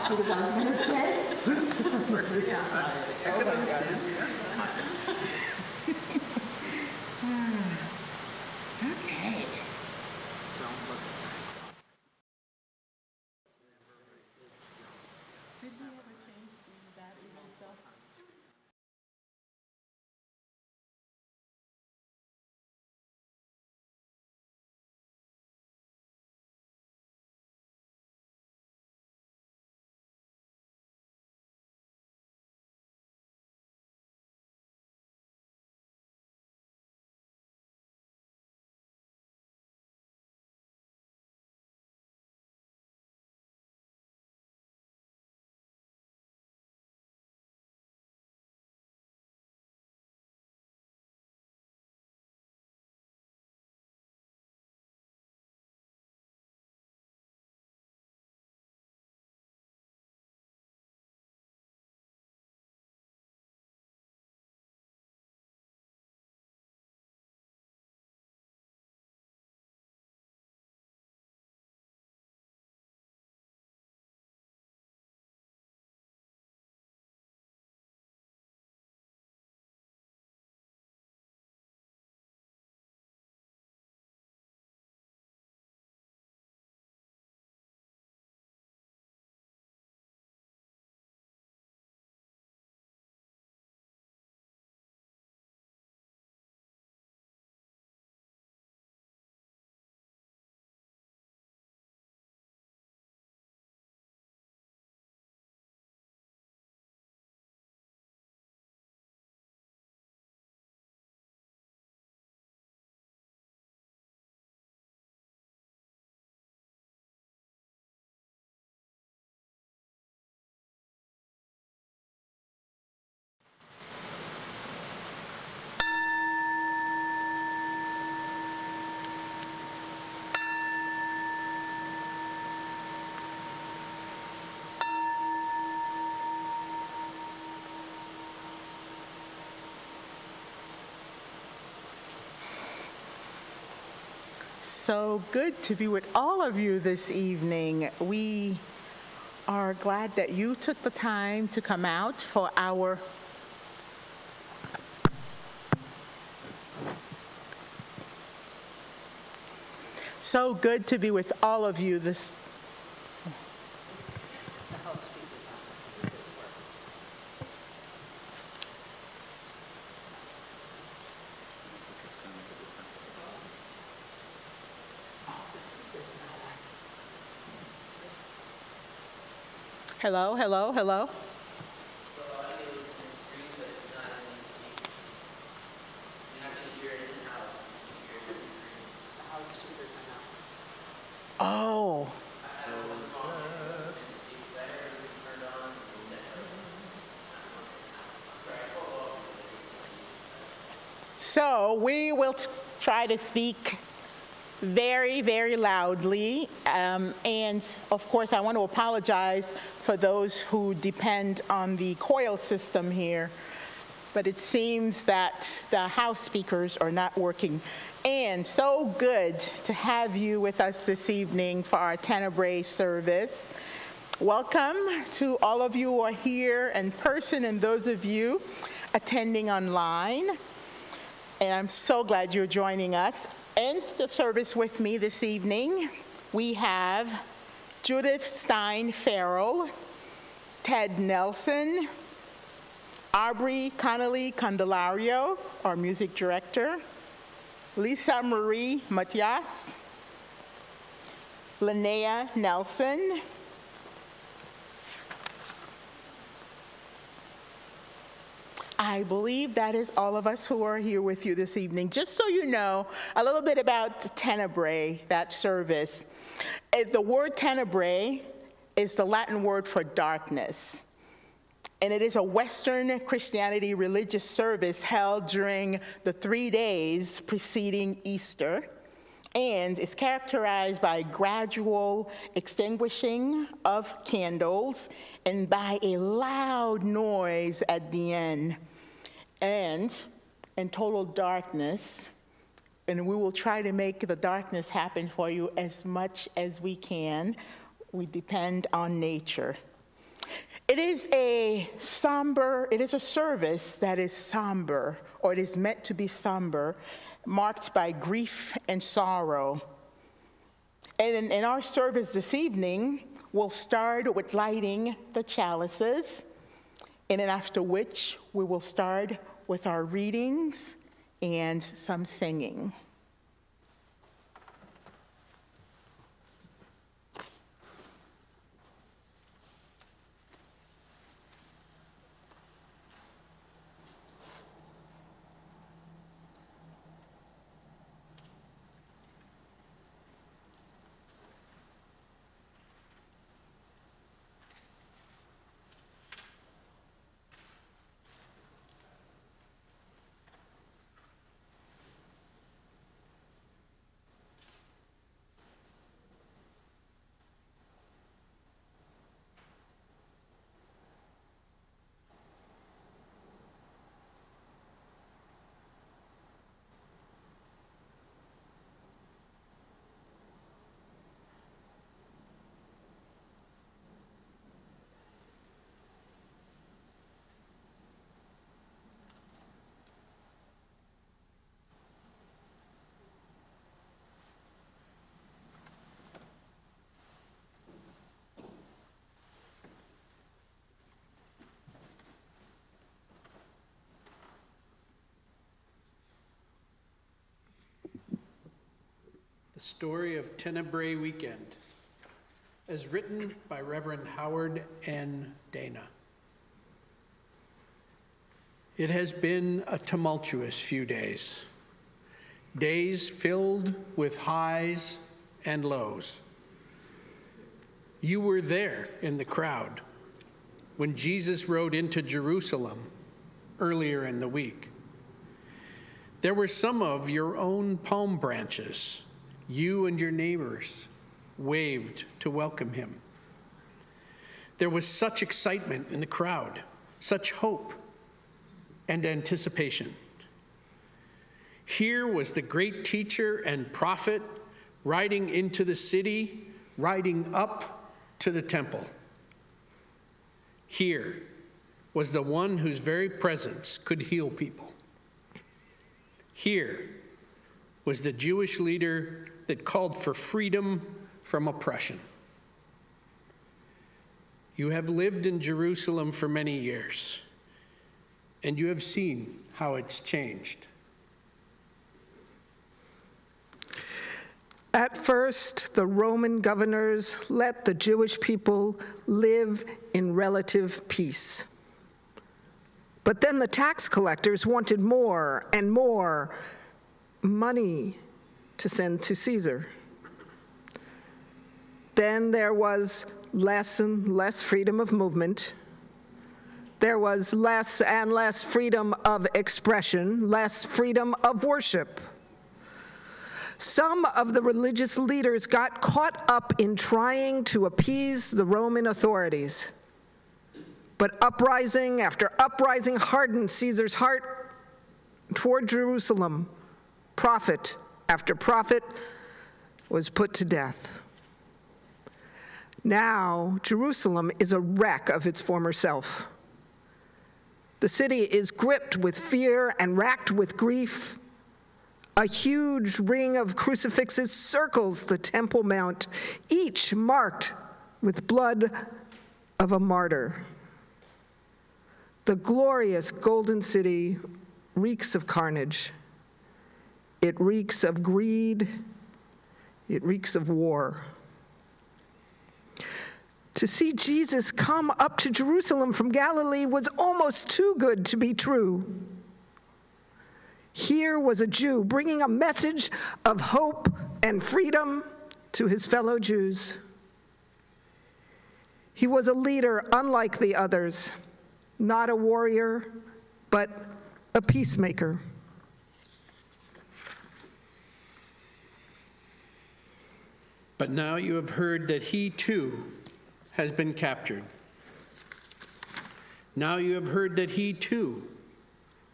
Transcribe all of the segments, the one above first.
because I was going to say. Yeah. Oh my God. Okay. Don't look at Did we ever change the battery itself? So good to be with all of you this evening. We are glad that you took the time to come out for our so good to be with all of you this Hello, hello, hello. Oh. So we will try to speak very, very loudly. And of course, I want to apologize for those who depend on the coil system here. But it seems that the house speakers are not working. And so good to have you with us this evening for our Tenebrae service. Welcome to all of you who are here in person and those of you attending online. And I'm so glad you're joining us. In the service with me this evening, we have Judith Stein-Farrall, Ted Nelson, Aubrey Connelly-Candelario, our music director, Lisa Marie Matias, Linnea Nelson, I believe that is all of us who are here with you this evening. Just so you know, a little bit about Tenebrae, that service. The word Tenebrae is the Latin word for darkness. And it is a Western Christianity religious service held during the 3 days preceding Easter. And it's characterized by gradual extinguishing of candles and by a loud noise at the end. And in total darkness, and we will try to make the darkness happen for you as much as we can. We depend on nature. It is a service that is somber, or it is meant to be somber, marked by grief and sorrow. And in our service this evening, we'll start with lighting the chalices, and then after which we will start with our readings and some singing. The Story of Tenebrae Weekend, as written by Reverend Howard N. Dana. It has been a tumultuous few days. Days filled with highs and lows. You were there in the crowd when Jesus rode into Jerusalem earlier in the week. There were some of your own palm branches you and your neighbors waved to welcome him. There was such excitement in the crowd, such hope and anticipation. Here was the great teacher and prophet riding into the city, riding up to the temple. Here was the one whose very presence could heal people. Here was the Jewish leader that called for freedom from oppression. You have lived in Jerusalem for many years, and you have seen how it's changed. At first, the Roman governors let the Jewish people live in relative peace. But then the tax collectors wanted more and more money to send to Caesar. Then there was less and less freedom of movement. There was less and less freedom of expression, less freedom of worship. Some of the religious leaders got caught up in trying to appease the Roman authorities. But uprising after uprising hardened Caesar's heart toward Jerusalem. Prophet after prophet was put to death. Now, Jerusalem is a wreck of its former self. The city is gripped with fear and racked with grief. A huge ring of crucifixes circles the Temple Mount, each marked with blood of a martyr. The glorious Golden City reeks of carnage. It reeks of greed. It reeks of war. To see Jesus come up to Jerusalem from Galilee was almost too good to be true. Here was a Jew bringing a message of hope and freedom to his fellow Jews. He was a leader unlike the others, not a warrior, but a peacemaker. But now you have heard that he too has been captured. Now you have heard that he too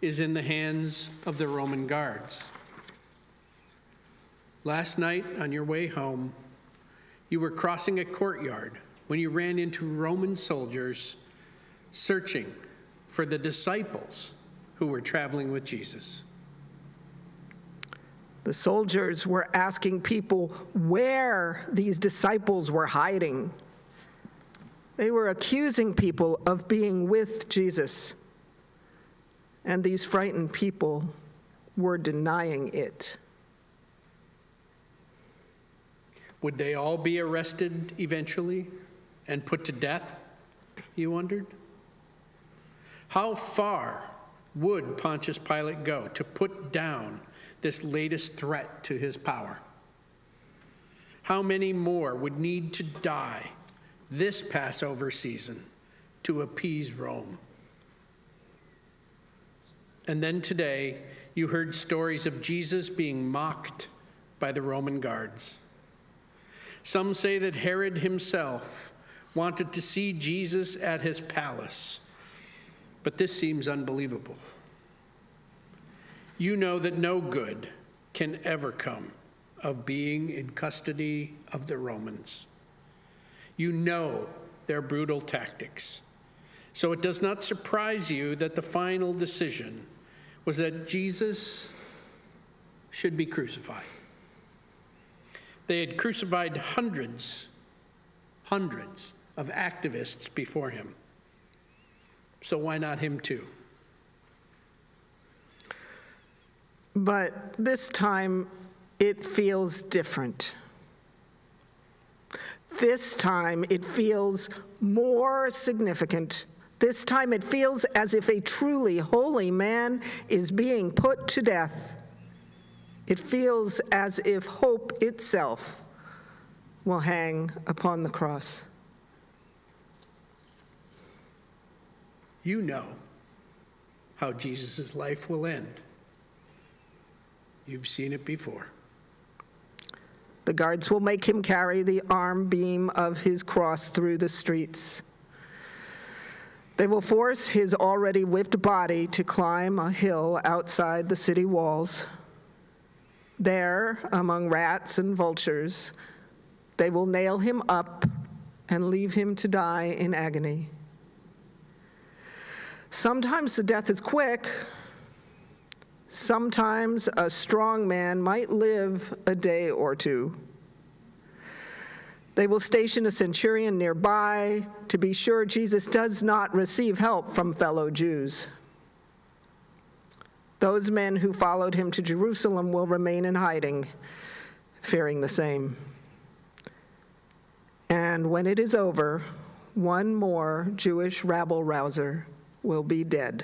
is in the hands of the Roman guards. Last night on your way home, you were crossing a courtyard when you ran into Roman soldiers searching for the disciples who were traveling with Jesus. The soldiers were asking people where these disciples were hiding. They were accusing people of being with Jesus. And these frightened people were denying it. Would they all be arrested eventually and put to death, you wondered? How far would Pontius Pilate go to put down this latest threat to his power? How many more would need to die this Passover season to appease Rome? And then today, you heard stories of Jesus being mocked by the Roman guards. Some say that Herod himself wanted to see Jesus at his palace, but this seems unbelievable. You know that no good can ever come of being in custody of the Romans. You know their brutal tactics. So it does not surprise you that the final decision was that Jesus should be crucified. They had crucified hundreds of activists before him. So why not him too? But this time, it feels different. This time, it feels more significant. This time, it feels as if a truly holy man is being put to death. It feels as if hope itself will hang upon the cross. You know how Jesus' life will end. You've seen it before. The guards will make him carry the arm beam of his cross through the streets. They will force his already whipped body to climb a hill outside the city walls. There, among rats and vultures, they will nail him up and leave him to die in agony. Sometimes the death is quick. Sometimes a strong man might live a day or two. They will station a centurion nearby to be sure Jesus does not receive help from fellow Jews. Those men who followed him to Jerusalem will remain in hiding, fearing the same. And when it is over, one more Jewish rabble-rouser will be dead.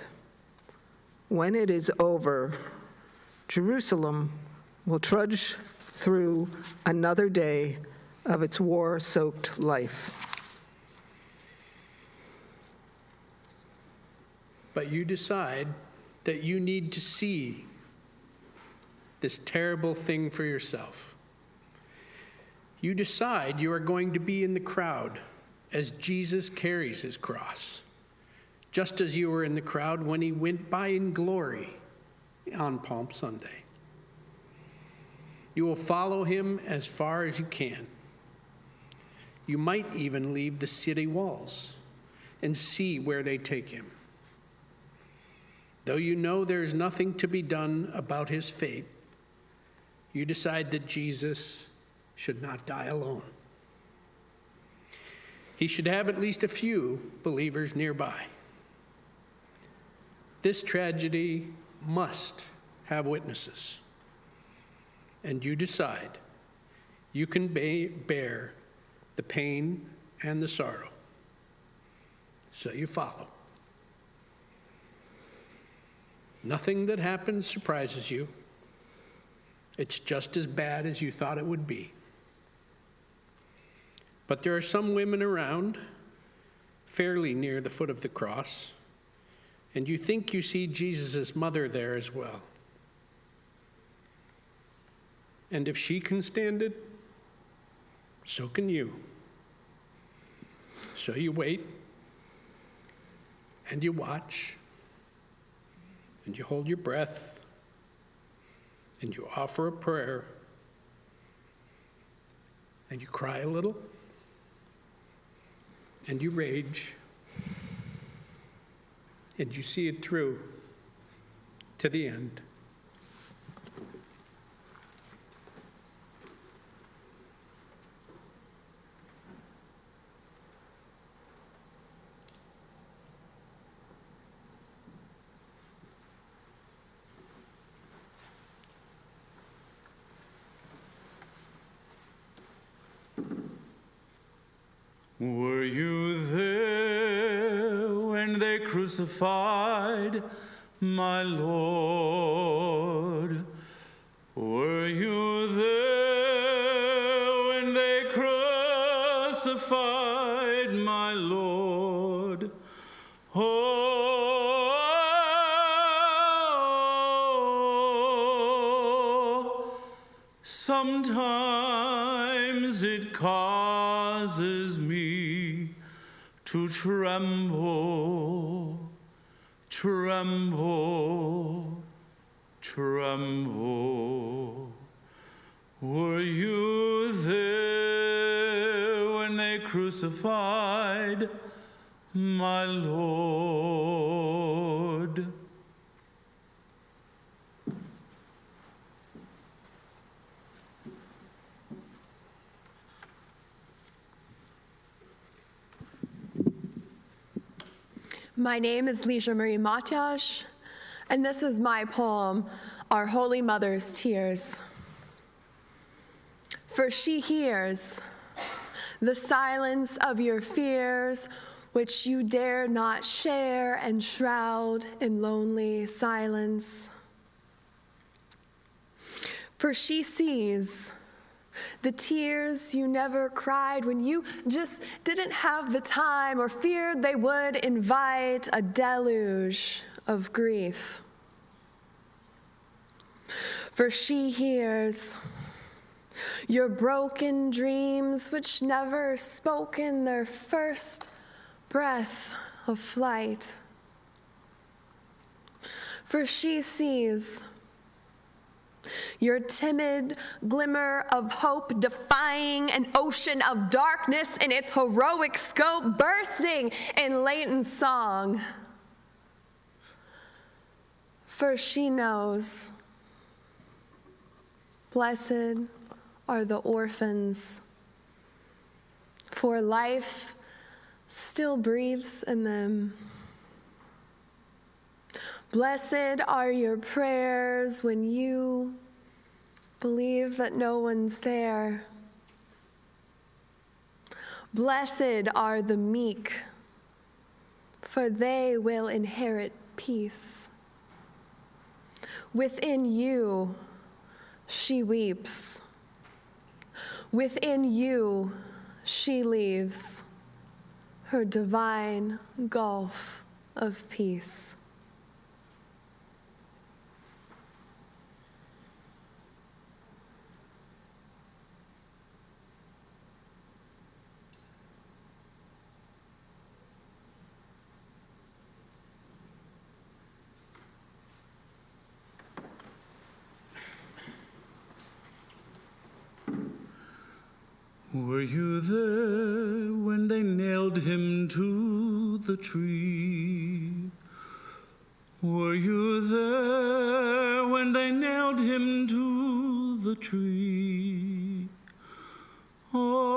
When it is over, Jerusalem will trudge through another day of its war-soaked life. But you decide that you need to see this terrible thing for yourself. You decide you are going to be in the crowd as Jesus carries his cross, just as you were in the crowd when he went by in glory on Palm Sunday. You will follow him as far as you can. You might even leave the city walls and see where they take him. Though you know there is nothing to be done about his fate, you decide that Jesus should not die alone. He should have at least a few believers nearby. This tragedy must have witnesses. And you decide you can bear the pain and the sorrow. So you follow. Nothing that happens surprises you. It's just as bad as you thought it would be. But there are some women around, fairly near the foot of the cross, and you think you see Jesus' mother there as well. And if she can stand it, so can you. So you wait, and you watch, and you hold your breath, and you offer a prayer, and you cry a little, and you rage, and you see it through to the end. Were you there when they crucified my Lord? Were you there when they crucified my Lord? Oh, sometimes it causes me to tremble, tremble, tremble. Were you there when they crucified my Lord? My name is Leisha Marie Matias, and this is my poem, Our Holy Mother's Tears. For she hears the silence of your fears, which you dare not share and shroud in lonely silence. For she sees the tears you never cried when you just didn't have the time or feared they would invite a deluge of grief. For she hears your broken dreams which never spoke in their first breath of flight. For she sees your timid glimmer of hope defying an ocean of darkness in its heroic scope, bursting in latent song. For she knows, blessed are the orphans, for life still breathes in them. Blessed are your prayers when you believe that no one's there. Blessed are the meek, for they will inherit peace. Within you, she weeps. Within you, she leaves her divine gulf of peace. Were you there when they nailed him to the tree? Were you there when they nailed him to the tree? Oh,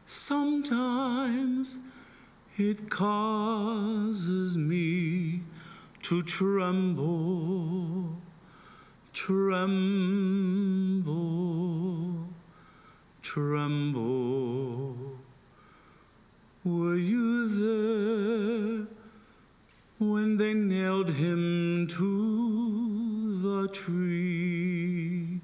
sometimes it causes me to tremble, tremble, tremble. Were you there when they nailed him to the tree?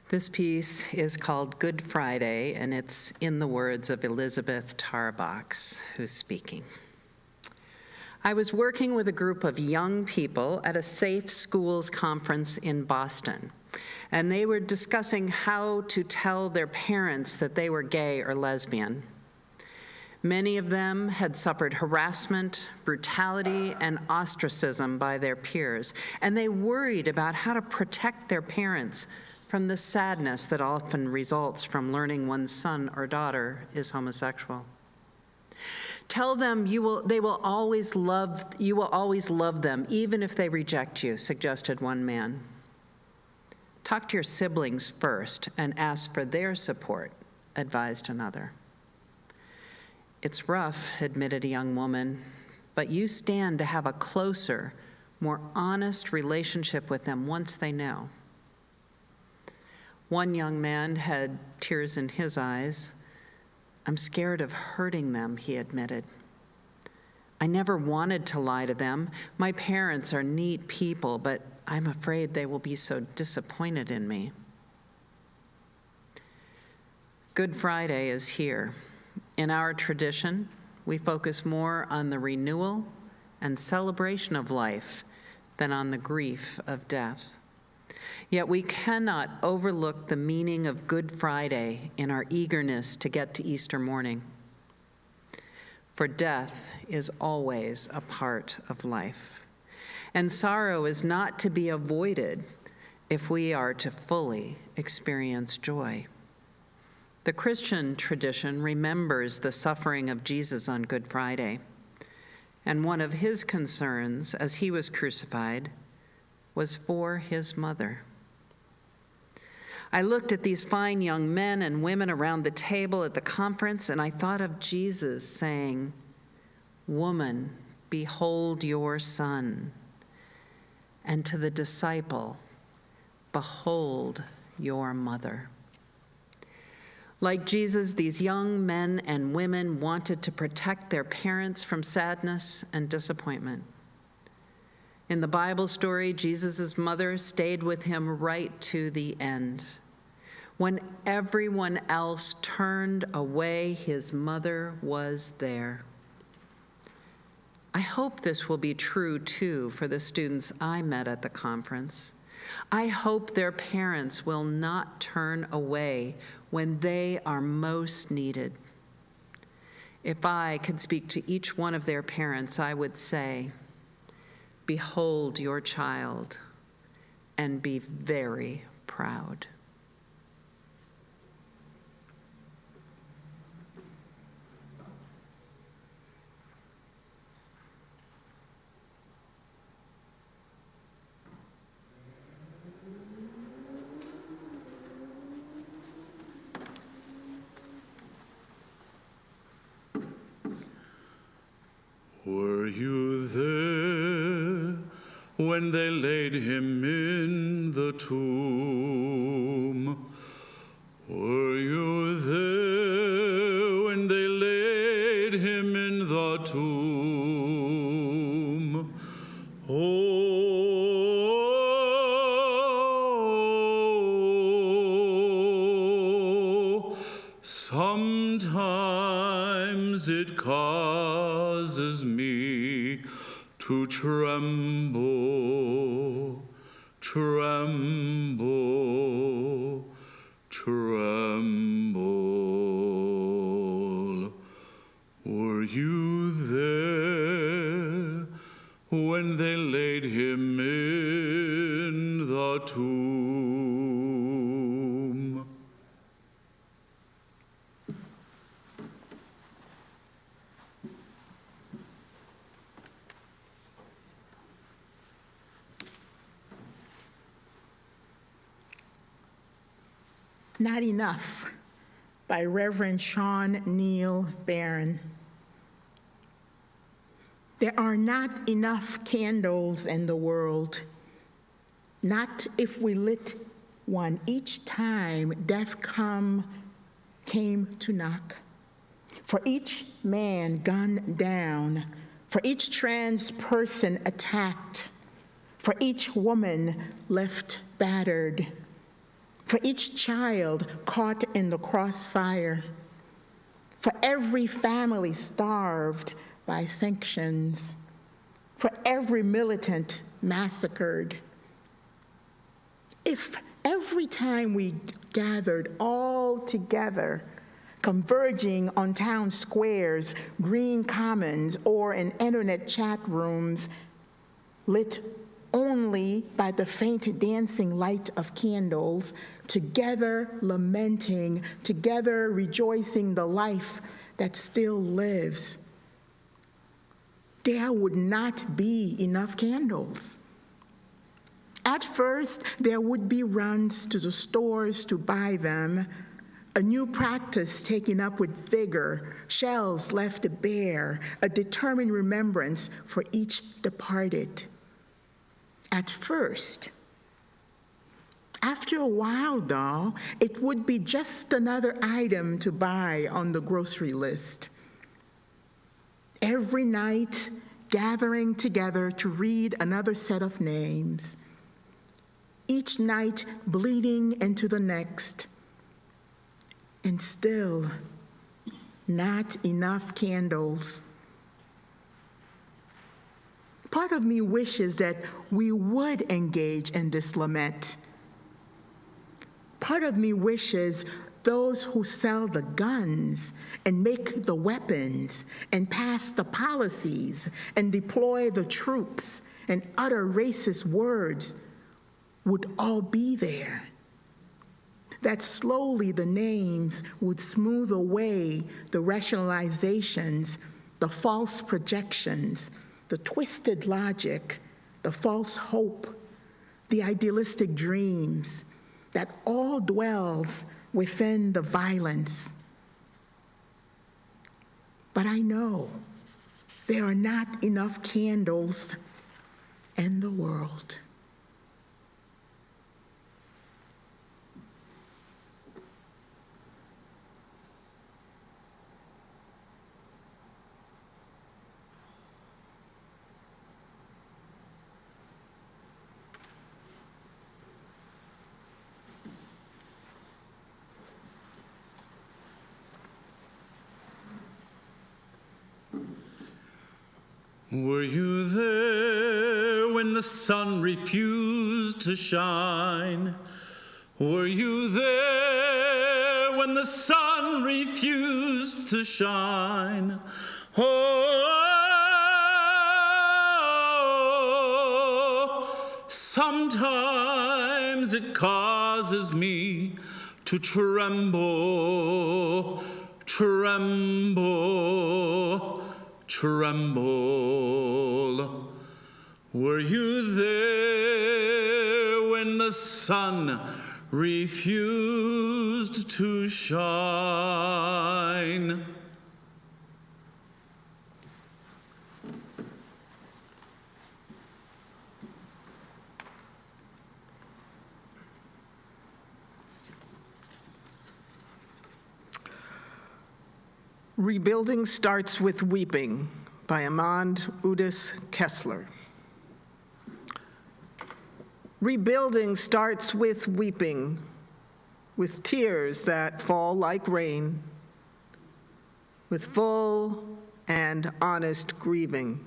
This piece is called Good Friday, and it's in the words of Elizabeth Tarbox, who's speaking. I was working with a group of young people at a Safe Schools conference in Boston, and they were discussing how to tell their parents that they were gay or lesbian. Many of them had suffered harassment, brutality, and ostracism by their peers, and they worried about how to protect their parents from the sadness that often results from learning one's son or daughter is homosexual. Tell them you will always love them, even if they reject you, suggested one man. Talk to your siblings first and ask for their support, advised another. It's rough, admitted a young woman, but you stand to have a closer, more honest relationship with them once they know. One young man had tears in his eyes. I'm scared of hurting them, he admitted. I never wanted to lie to them. My parents are neat people, but I'm afraid they will be so disappointed in me. Good Friday is here. In our tradition, we focus more on the renewal and celebration of life than on the grief of death. Yet we cannot overlook the meaning of Good Friday in our eagerness to get to Easter morning. For death is always a part of life, and sorrow is not to be avoided if we are to fully experience joy. The Christian tradition remembers the suffering of Jesus on Good Friday, and one of his concerns as he was crucified was for his mother. I looked at these fine young men and women around the table at the conference, and I thought of Jesus saying, "Woman, behold your son," and to the disciple, "Behold your mother." Like Jesus, these young men and women wanted to protect their parents from sadness and disappointment. In the Bible story, Jesus' mother stayed with him right to the end. When everyone else turned away, his mother was there. I hope this will be true, too, for the students I met at the conference. I hope their parents will not turn away when they are most needed. If I could speak to each one of their parents, I would say, "Behold your child, and be very proud." Were you there when they laid him in the tomb? Were you there when they laid him in the tomb? Oh, sometimes it causes me to tremble, tremble, tremble. Were you there when they laid him in the tomb? Not Enough by Reverend Sean Neil Barron. There are not enough candles in the world, not if we lit one each time death came to knock. For each man gunned down, for each trans person attacked, for each woman left battered, for each child caught in the crossfire, for every family starved by sanctions, for every militant massacred. If every time we gathered all together converging on town squares, green commons, or in internet chat rooms lit only by the faint dancing light of candles, together lamenting, together rejoicing the life that still lives. There would not be enough candles. At first, there would be runs to the stores to buy them, a new practice taken up with vigor, shelves left bare, a determined remembrance for each departed. At first. After a while, though, it would be just another item to buy on the grocery list. Every night, gathering together to read another set of names. Each night bleeding into the next. And still, not enough candles. Part of me wishes that we would engage in this lament. Part of me wishes those who sell the guns and make the weapons and pass the policies and deploy the troops and utter racist words would all be there. That slowly the names would smooth away the rationalizations, the false projections, the twisted logic, the false hope, the idealistic dreams that all dwells within the violence. But I know there are not enough candles in the world. Were you there when the sun refused to shine? Were you there when the sun refused to shine? Oh, sometimes it causes me to tremble, tremble, tremble. Were you there when the sun refused to shine? Rebuilding Starts with Weeping by Amand Udis Kessler. Rebuilding starts with weeping, with tears that fall like rain, with full and honest grieving,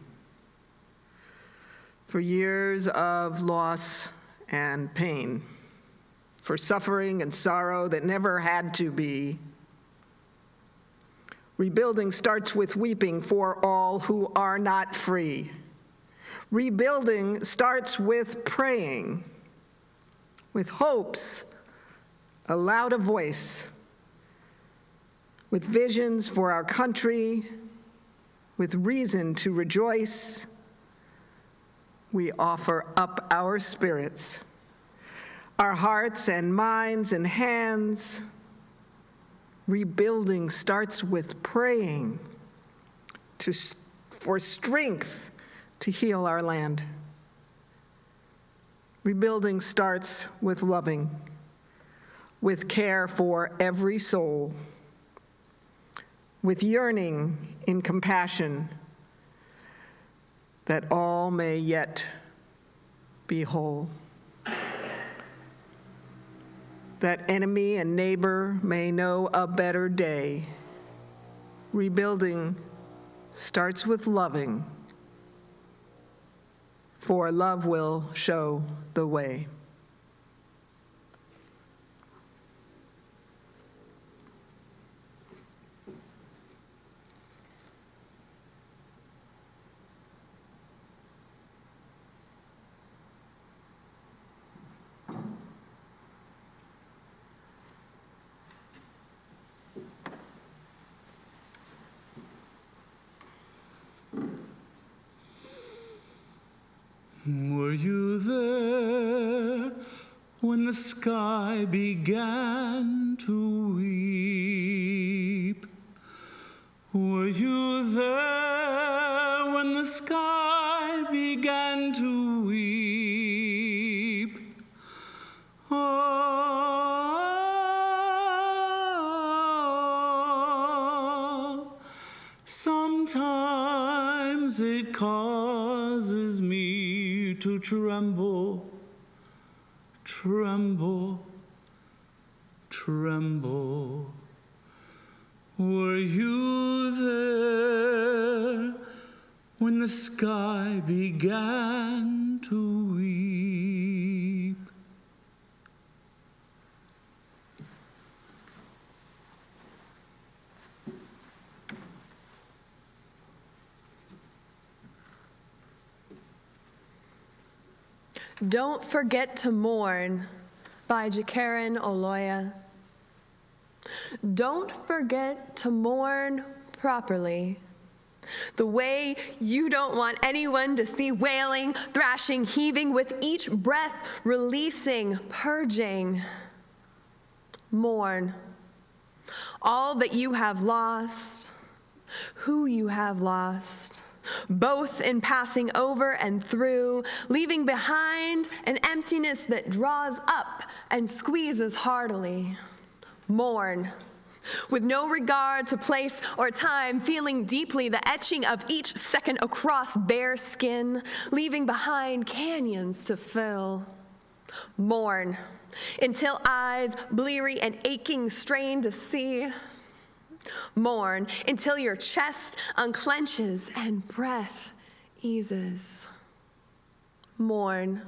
for years of loss and pain, for suffering and sorrow that never had to be. Rebuilding starts with weeping for all who are not free. Rebuilding starts with praying, with hopes allowed a voice, with visions for our country, with reason to rejoice. We offer up our spirits, our hearts and minds and hands. Rebuilding starts with praying for strength to heal our land. Rebuilding starts with loving, with care for every soul, with yearning in compassion that all may yet be whole. That enemy and neighbor may know a better day. Rebuilding starts with loving, for love will show the way. when the sky began to weep? Were you there when the sky began to weep? Oh, sometimes it causes me to tremble, tremble, tremble. Were you there when the sky began to weep? Don't Forget to Mourn by Jacaren Oloya. Don't forget to mourn properly. The way you don't want anyone to see wailing, thrashing, heaving with each breath, releasing, purging. Mourn all that you have lost, who you have lost, both in passing over and through, leaving behind an emptiness that draws up and squeezes heartily. Mourn, with no regard to place or time, feeling deeply the etching of each second across bare skin, leaving behind canyons to fill. Mourn, until eyes bleary and aching strain to see. Mourn, until your chest unclenches and breath eases. Mourn,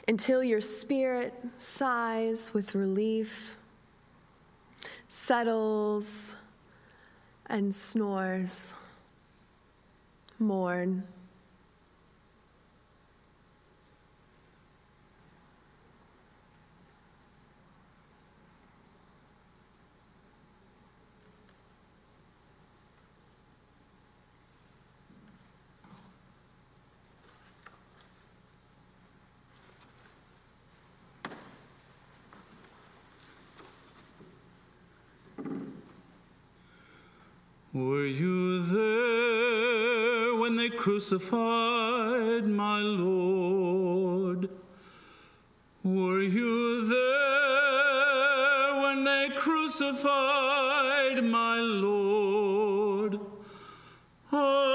until your spirit sighs with relief, settles and snores. Mourn. Were you there when they crucified my Lord? Were you there when they crucified my Lord? Oh,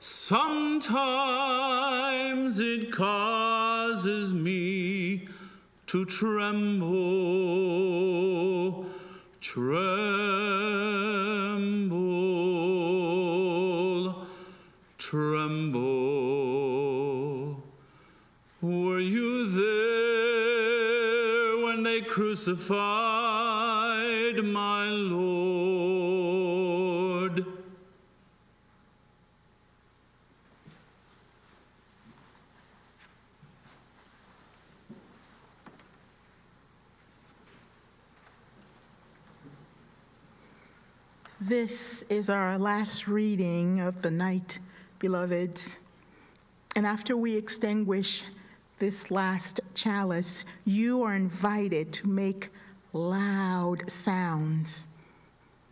sometimes it causes me to tremble, tremble, tremble. Were you there when they crucified my Lord? This is our last reading of the night, beloveds. And after we extinguish this last chalice, you are invited to make loud sounds.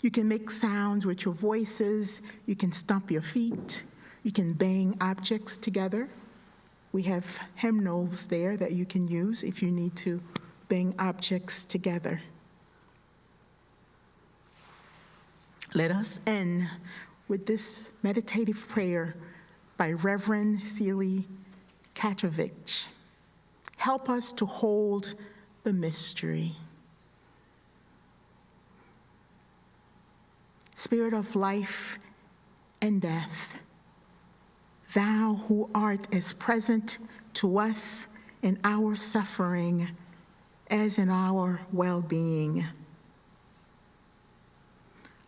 You can make sounds with your voices, you can stomp your feet, you can bang objects together. We have hymnals there that you can use if you need to bang objects together. Let us end with this meditative prayer by Reverend Seeley Kachovich. Help us to hold the mystery. Spirit of life and death, thou who art as present to us in our suffering as in our well-being,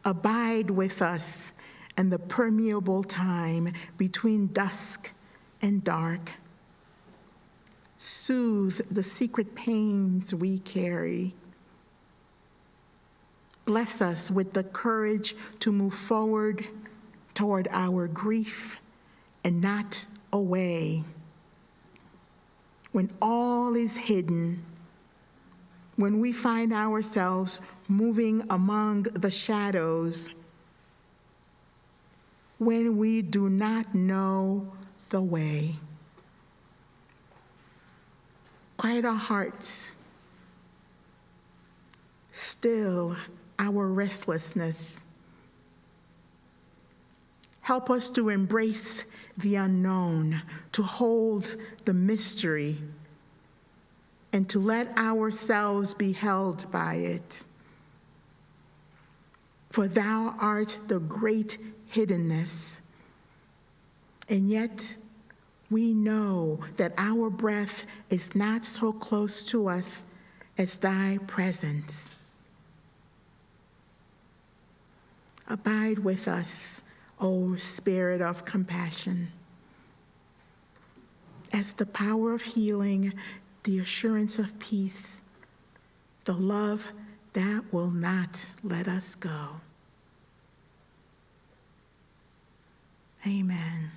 abide with us in the permeable time between dusk and dark. Soothe the secret pains we carry. Bless us with the courage to move forward toward our grief and not away. When all is hidden, when we find ourselves moving among the shadows, when we do not know the way. Quiet our hearts, still our restlessness. Help us to embrace the unknown, to hold the mystery, and to let ourselves be held by it. For thou art the great hiddenness, and yet we know that our breath is not so close to us as thy presence. Abide with us, O Spirit of compassion, as the power of healing, the assurance of peace, the love that will not let us go. Amen.